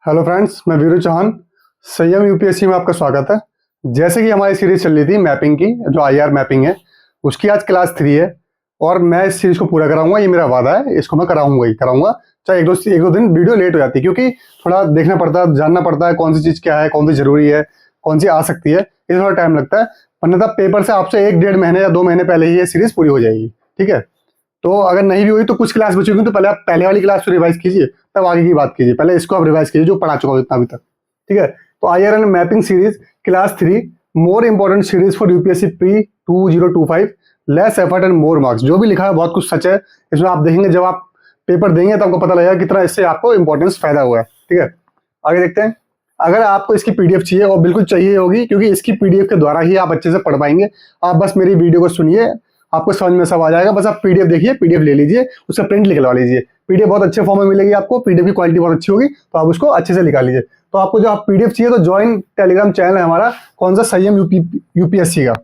Hello friends, मैं वीरू चौहान। संयम UPSC में आपका स्वागत है। जैसे कि हमारी सीरीज चल रही थी मैपिंग की, जो आईआर मैपिंग है, उसकी आज क्लास 3 है और मैं इस सीरीज को पूरा कराऊंगा। ये मेरा वादा है, इसको मैं कराऊंगा ही कराऊंगा, चाहे एक दो दिन वीडियो लेट हो जाती है, क्योंकि थोड़ा देखना पड़ता है, जानना पड़ता है कौन सी चीज़ क्या है, कौन सी जरूरी है, कौन सी आ सकती है। इसमें थोड़ा टाइम लगता है, वरना तब पेपर से आपसे 1-1.5 महीने या 2 महीने पहले ही ये सीरीज पूरी हो जाएगी। ठीक है, तो अगर नहीं भी हुई तो कुछ क्लास बची होगी, तो पहले आप पहले वाली क्लास को रिवाइज कीजिए, तब आगे की बात कीजिए। पहले इसको आप रिवाइज कीजिए जो पढ़ा चुका हो इतना अभी तक। ठीक है, तो IR and mapping series class 3, more important series for UPSC pre 2025, less effort and more marks. जो भी लिखा है बहुत कुछ सच है इसमें। आप देखेंगे जब आप पेपर देंगे तो आपको पता लगेगा कितना इससे आपको इंपॉर्टेंस फायदा हुआ है। ठीक है, आगे देखते हैं। अगर आपको इसकी पीडीएफ चाहिए, और बिल्कुल चाहिए होगी, क्योंकि इसकी पीडीएफ के द्वारा ही आप अच्छे से पढ़ पाएंगे। आप बस मेरी वीडियो को सुनिए, आपको समझ में सब आ जाएगा। बस आप पीडीएफ देखिए, पीडीएफ ले लीजिए, उसका प्रिंट निकलवा लीजिए। पीडीएफ बहुत अच्छे फॉर्म में मिलेगी आपको, पीडीएफ की क्वालिटी बहुत अच्छी होगी, तो आप उसको अच्छे से निकाल लीजिए। तो आपको जो आप पीडीएफ चाहिए तो ज्वाइन टेलीग्राम चैनल है हमारा, कौन सा, संयम यूपीएससी का,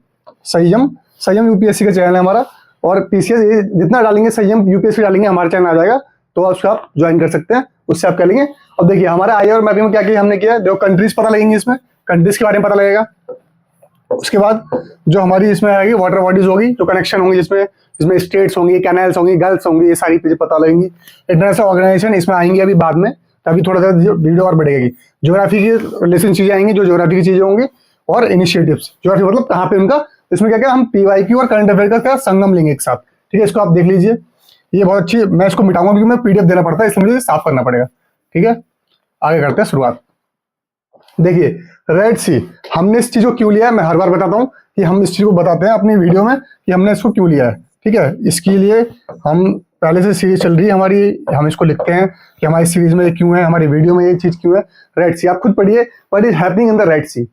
संयम यूपीएससी का चैनल है हमारा। और पीसीएस जितना डालेंगे, संयम यूपीएससी डालेंगे, हमारे चैनल आ जाएगा, तो उसको आप ज्वाइन कर सकते हैं, उससे आप कर लेंगे। अब देखिए हमारा आईआर मैपिंग में क्या किया हमने किया, जो कंट्रीज पता लगेंगी, इसमें कंट्रीज के बारे में पता लगेगा। उसके बाद जो हमारी इसमें आएगी वाटर बॉडीज होगी, जो कनेक्शन होंगी, जिसमें स्टेट्स होंगी, कैनल्स होंगी, गल्फ्स होंगी, ये सारी चीजें पता लगेंगी। इंटरनेशनल ऑर्गेनाइजेशन इसमें आएंगी अभी बाद में, तभी थोड़ा सा वीडियो और बढ़ेगी। ज्योग्राफी की रिलेशन चीजें आएंगी, जो ज्योग्राफी की चीजें होंगी, और इनिशिएटिव्स। ज्योग्राफी मतलब कहाँ पे उनका, इसमें क्या क्या हम पीवाईक्यू और करंट अफेयर का संगम लेंगे एक साथ। ठीक है, इसको आप देख लीजिए, ये बहुत अच्छी। मैं इसको मिटाऊंगा क्योंकि मैं पीडीएफ देना पड़ता है, इसलिए मुझे साफ करना पड़ेगा। ठीक है, आगे करते हैं शुरुआत। देखिए रेड सी, हमने इस चीज को क्यों लिया है, मैं हर बार बताता हूँ कि हम इस चीज को बताते हैं अपनी वीडियो में कि हमने इसको क्यों लिया है। ठीक है, इसके लिए हम पहले से सीरीज चल रही है हमारी, हम इसको लिखते हैं कि हमारी सीरीज में ये क्यों है, हमारी वीडियो में ये चीज क्यों है। रेड सी आप खुद पढ़िए, what is happening in the Red Sea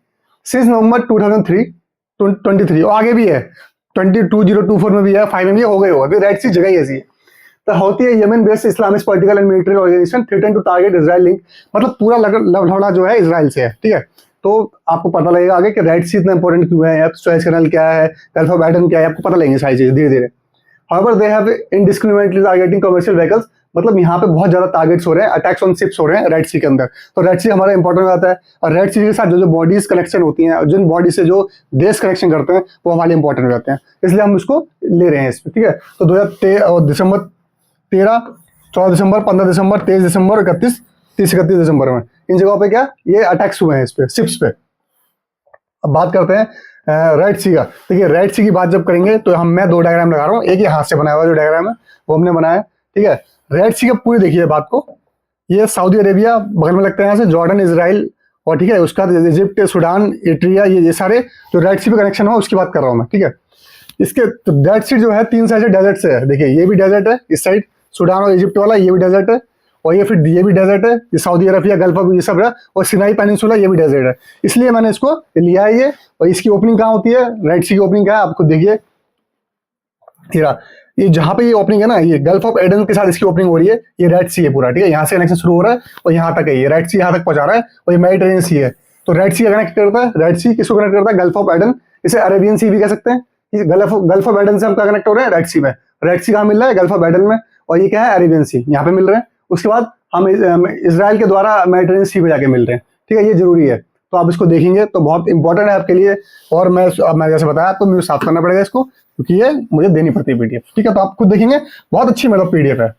since November 2023, और आगे भी है 2024 में भी है, 5 में भी हो गए हो। अभी रेड सी जगह ही ऐसी है। तो होती है Yemen based Islamic political and military organisation threaten to target Israel link, मतलब पूरा लड़ाई जो है इजराइल से है। ठीक है, तो आपको पता लगेगा आगे कि रेड सी इतना इंपॉर्टेंट क्यों है, सुएज कैनाल क्या है, गल्फ ऑफ एडन क्या है, आपको पता लगेंगे सारी चीजें धीरे धीरे। However, they have indiscriminately targeting commercial vehicles, मतलब यहाँ पे बहुत ज्यादा टारगेट्स हो रहे हैं, अटैक्स ऑन शिप्स हो रहे हैं रेड सी के अंदर। तो रेड सी हमारा इंपॉर्टेंट हो जाता है, और रेड सी के साथ जो जो बॉडीज कनेक्शन होती हैं, जिन बॉडी से जो देश कनेक्शन करते हैं, वो हमारे इंपॉर्टेंट हो जाते हैं, इसलिए हम इसको ले रहे हैं इसमें। ठीक है, तो 2013 14 दिसंबर, 15 दिसंबर, 23 दिसंबर, 31 दिसंबर में इन जगहों पे क्या ये अटैक्स हुए हैं इस पे, शिप्स पे। अब बात करते हैं रेड सी का। देखिए रेड सी की बात जब करेंगे तो मैं 2 डायग्राम लगा रहा हूँ। एक ये हाथ से बनाया हुआ जो डायग्राम है वो हमने बनाया है। ठीक है, रेड सी का पूरी देखिए बात को, ये सऊदी अरेबिया बगल में लगता है यहाँ से, जॉर्डन, इजराइल, और ठीक है उसका इजिप्ट, सूडान, एट्रिया, ये सारे जो रेड सी पे कनेक्शन हो उसकी बात कर रहा हूँ मैं। ठीक है, इसके तो रेड सी जो है 3 साइड से डेजर्ट से है। देखिए ये भी डेजर्ट है इस साइड, सूडान और इजिप्ट वाला, ये भी डेजर्ट है, और ये फिर ये भी डेजर्ट है, ये सऊदी अरबिया, गल्फ ऑफ, ये सब है, और सिनाई पेनिनसुला ये भी डेजर्ट है। इसलिए मैंने इसको लिया है ये। और इसकी ओपनिंग कहाँ होती है, रेड सी की ओपनिंग क्या है आप खुद देखिए। ये जहाँ पे ये ओपनिंग है ना, ये गल्फ ऑफ एडन के साथ इसकी ओपनिंग हो रही है, ये रेड सी है पूरा। ठीक है, यहाँ से कनेक्शन शुरू हो रहा है और यहाँ तक है, ये रेड सी यहाँ तक पहुंचा रहा है, और ये मेडिटेरियन सी है। तो रेड सी कनेक्ट करता है, रेड सी किसको कनेक्ट करता है, गल्फ ऑफ एडन, इसे अरेबियन सी भी कह सकते हैं। गल्फ ऑफ एडन से हम क्या कनेक्ट हो रहे हैं, रेड सी में। रेड सी कहाँ मिल रहा है, गल्फ ऑफ एडन में, और ये क्या है, अरेबियन सी यहाँ पे मिल रहे हैं। उसके बाद हम इजराइल के द्वारा मेडिटेरियन सी पे जाके मिल रहे हैं। ठीक है, ये जरूरी है, तो आप इसको देखेंगे तो बहुत इंपॉर्टेंट है आपके लिए। और मैं जैसे बताया तो मुझे साफ करना पड़ेगा इसको, क्योंकि ये मुझे देनी पड़ती है पीडीएफ। ठीक है, तो आप खुद देखेंगे, बहुत अच्छी मतलब पीडीएफ है,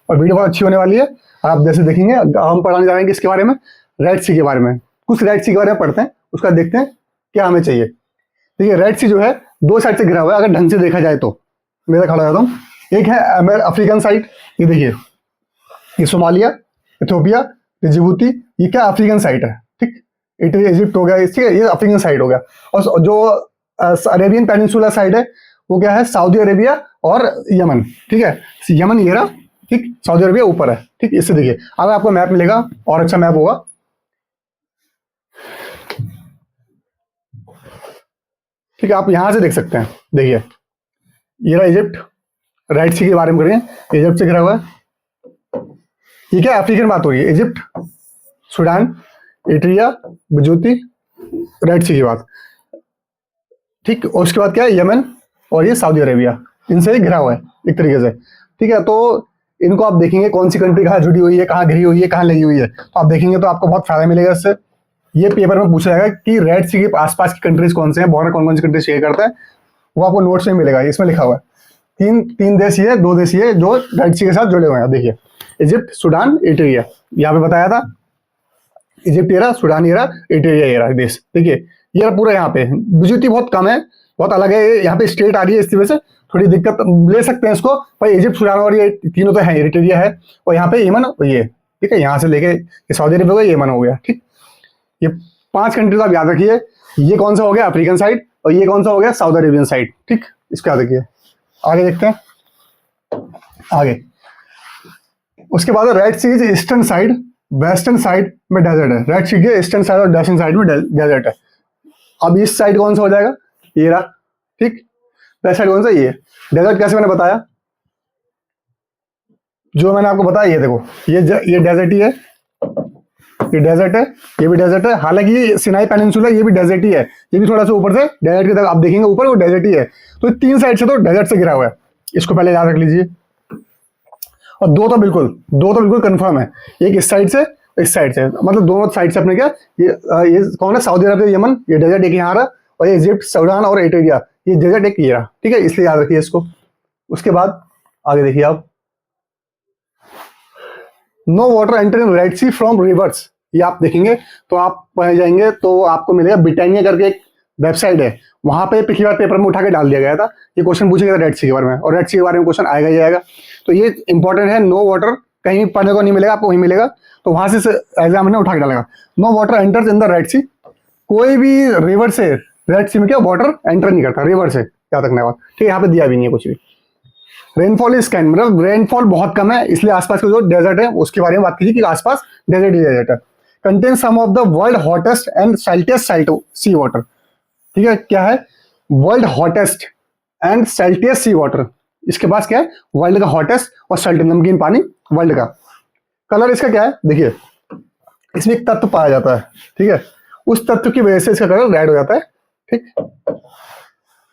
और वीडियो बहुत अच्छी होने वाली है। आप जैसे देखेंगे, हम पढ़ाने जा रहे हैं इसके बारे में, रेड सी के बारे में। कुछ रेड सी के बारे में पढ़ते हैं, उसका देखते हैं क्या हमें चाहिए। देखिए रेड सी जो है 2 साइड से घिरा हुआ है, अगर ढंग से देखा जाए तो। मेरा खड़ा जाता हूँ, एक है अफ्रीकन साइड, ये देखिए, ये सोमालिया, इथियोपिया, जिबूती, ये क्या अफ्रीकन साइड है। ठीक, इजिप्ट हो गया, ठीक है, ये अफ्रीकन साइड हो गया। और जो अरेबियन पेनिनसुला साइड है वो क्या है, सऊदी अरेबिया और यमन। ठीक है, यमन ये रहा, ठीक, सऊदी अरेबिया ऊपर है। ठीक, इससे देखिए अगर आपको मैप मिलेगा और अच्छा मैप होगा। ठीक है, आप यहां से देख सकते हैं, देखिए ये रहा इजिप्ट, रेड सी के बारे में करें, इजिप्ट से घिरा हुआ है। ये क्या अफ्रीकन बात हो रही है, Egypt, Sudan, Eritrea, Djibouti, Red Sea की बात। ठीक, और उसके बाद क्या है, यमन और ये सऊदी अरेबिया, इनसे घिरा हुआ है एक तरीके से। ठीक है, तो इनको आप देखेंगे कौन सी कंट्री कहाँ जुड़ी हुई है, कहाँ घिरी हुई है, कहाँ लगी हुई है, तो आप देखेंगे तो आपको बहुत फायदा मिलेगा इससे। ये पेपर में पूछा जाएगा कि रेड सी के आसपास की कंट्रीज कौन से हैं, बॉर्डर कौन कौन सी कंट्री शेयर करता है, वो आपको नोट्स में मिलेगा। इसमें लिखा हुआ है तीन देश ये 2 देश ये जो रेड सी के साथ जुड़े हुए हैं। देखिए इजिप्ट, सूडान, इटरिया, यहाँ पे बताया था इजिप्ट ये रहा, सूडान ये रहा, इटरिया ये रहा देश। देखिए ये रहा पूरा, यहाँ पे विजिटी बहुत कम है, बहुत अलग है, यहाँ पे स्टेट आ रही है, इस वजह से थोड़ी दिक्कत ले सकते हैं इसको भाई। इजिप्ट, सूडान और ये तीनों तो है, इटरिया है, और यहाँ पे यमन ये, ठीक है, यहाँ से लेके सऊदी अरब हो गया, यमन हो गया, ठीक। ये 5 कंट्रीज आप याद रखिए। ये कौन सा हो गया अफ्रीकन साइड, और ये कौन सा हो गया साउथ अरेबियन साइड, ठीक। इसको याद रखिए। आगे देखते हैं आगे। उसके बाद Red Sea is eastern side, western side में डेजर्ट है। रेड सी के ईस्टर्न साइड और वेस्टर्न साइड में डेजर्ट है। अब इस साइड कौन सा हो जाएगा, ये रहा, ठीक। वेस्ट साइड कौन सा, ये। डेजर्ट कैसे मैंने बताया, जो मैंने आपको बताया, ये देखो ये डेजर्ट ही है, ये डेजर्ट है, ये भी डेजर्ट है। हालांकि ये सिनाई पेनिनसुला ये भी डेजर्ट ही है, ये भी थोड़ा सा ऊपर से डेजर्ट की तरफ आप देखेंगे ऊपर, वो डेजर्ट ही है। तो 3 साइड से तो डेजर्ट से घिरा हुआ है, इसको पहले याद रख लीजिए। और 2 तो बिल्कुल कंफर्म है, एक इस साइड से, इस साइड से, मतलब दोनों साइड से अपने क्या, ये कौन है, सऊदी अरब, यमन, ये डेजर्ट एक यहाँ रहा, और ये इजिप्ट, सूडान और इटरिया, ये डेजर्ट एक ये रहा, ठीक है, इसलिए याद रखिए इसको। उसके बाद आगे देखिए आप, no water enter in Red Sea from rivers, ये आप देखेंगे तो आप पढ़ जाएंगे तो आपको मिलेगा, ब्रिटानिया करके एक वेबसाइट है, वहां पे पिछली बार पेपर में उठा के डाल दिया गया था, ये क्वेश्चन पूछेगा रेड सी के बारे में, और रेड सी के बारे में क्वेश्चन आएगा ही आएगा। तो ये इंपॉर्टेंट है, नो वाटर कहीं पढ़ने को नहीं मिलेगा, आपको वहीं मिलेगा, तो वहां से एग्जाम ने उठा के डालेगा। No water enters in the Red Sea, कोई भी रिवर से रेड सी में क्या वाटर एंटर नहीं करता, रिवर से, याद रखने का, ठीक है। यहाँ पे दिया भी नहीं है कुछ भी। रेनफॉल इज कैन, मतलब रेनफॉल बहुत कम है, इसलिए आसपास का जो डेजर्ट है उसके बारे में बात कीजिए कि आसपास डेजर्ट ही डेजर्ट है। Contain some of the world hottest and saltiest sea water, ठीक है, क्या है, world hottest and saltiest sea water, इसके पास क्या है, वर्ल्ड का हॉटेस्ट और सल्ट नमकीन पानी वर्ल्ड का। कलर इसका क्या है, देखिए इसमें एक तत्व पाया जाता है, ठीक है, उस तत्व की वजह से इसका कलर रेड हो जाता है, ठीक।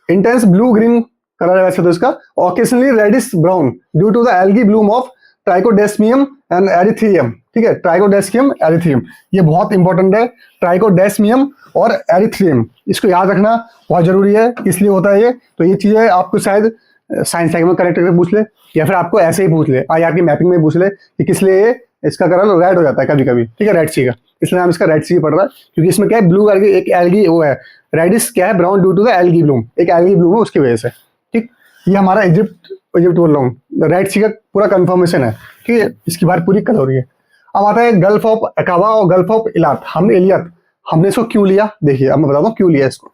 इंटेंस ब्लू ग्रीन कलर है वैसे तो इसका, occasionally reddish brown due to the algae bloom of trichodesmium and erythrium, ठीक है, ट्राइकोडेस्मियम एरिथ्रियम, ये बहुत इंपॉर्टेंट है, ट्राइकोडेस्मियम और एरिथ्रियम, इसको याद रखना बहुत जरूरी है। इसलिए होता है ये, तो ये चीजें आपको शायद साइंस में करेक्ट करके पूछ ले, या फिर आपको ऐसे ही पूछ ले, आईआर की मैपिंग में पूछ ले कि किस लिए इसका कलर रेड हो जाता है कभी कभी, ठीक है, रेड सी का, इसलिए नाम इसका रेड सी पड़ रहा है, क्योंकि इसमें क्या है, ब्लू एल्गी, एक एल्गी वो है, रेडिश क्या है, brown due to the algae bloom, एक एल्गी ब्लूम है उसकी वजह से, ठीक। ये हमारा इजिप्ट बोल रहा हूँ, रेड सी का पूरा कंफर्मेशन है, ठीक है, इसकी बात पूरी कल हो रही है। अब आता है गल्फ ऑफ अकाबा और गल्फ ऑफ इलात, हमने इसको क्यों लिया, देखिए अब मैं बताता हूँ क्यों लिया इसको।